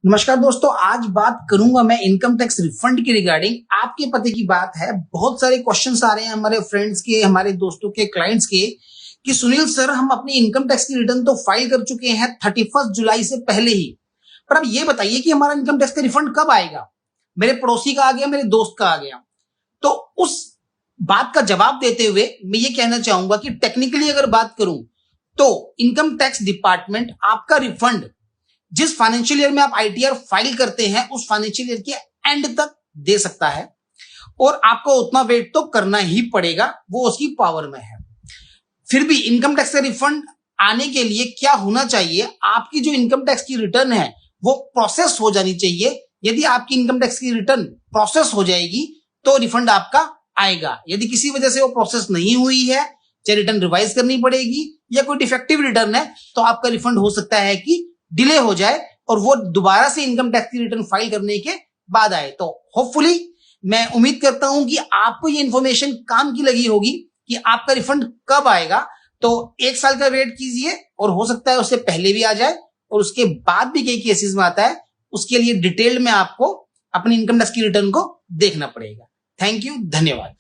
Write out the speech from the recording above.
नमस्कार दोस्तों, आज बात करूंगा मैं इनकम टैक्स रिफंड की रिगार्डिंग। आपके पते की बात है, बहुत सारे क्वेश्चंस आ रहे हैं हमारे फ्रेंड्स के, हमारे दोस्तों के, क्लाइंट्स के कि सुनील सर, हम अपनी इनकम टैक्स की रिटर्न तो फाइल कर चुके हैं 31 जुलाई से पहले ही, पर अब ये बताइए कि हमारा इनकम टैक्स का रिफंड कब आएगा। मेरे पड़ोसी का आ गया, मेरे दोस्त का आ गया। तो उस बात का जवाब देते हुए मैं ये कहना चाहूंगा कि टेक्निकली अगर बात करूं तो इनकम टैक्स डिपार्टमेंट आपका रिफंड जिस फाइनेंशियल ईयर में आप आईटीआर फाइल करते हैं उस फाइनेंशियल ईयर के एंड तक दे सकता है, और आपको उतना वेट तो करना ही पड़ेगा, वो उसकी पावर में है। फिर भी इनकम टैक्स का रिफंड आने के लिए क्या होना चाहिए, आपकी जो इनकम टैक्स की रिटर्न है वो प्रोसेस हो जानी चाहिए। यदि आपकी इनकम टैक्स की रिटर्न प्रोसेस हो जाएगी तो रिफंड आपका आएगा। यदि किसी वजह से वो प्रोसेस नहीं हुई है, चाहे रिटर्न रिवाइज करनी पड़ेगी या कोई डिफेक्टिव रिटर्न है, तो आपका रिफंड हो सकता है कि डिले हो जाए और वो दोबारा से इनकम टैक्स की रिटर्न फाइल करने के बाद आए। तो होपफुली मैं उम्मीद करता हूं कि आपको ये इंफॉर्मेशन काम की लगी होगी कि आपका रिफंड कब आएगा। तो 1 साल का वेट कीजिए, और हो सकता है उससे पहले भी आ जाए, और उसके बाद भी कई केसेस में आता है। उसके लिए डिटेल में आपको अपनी इनकम टैक्स की रिटर्न को देखना पड़ेगा। थैंक यू, धन्यवाद।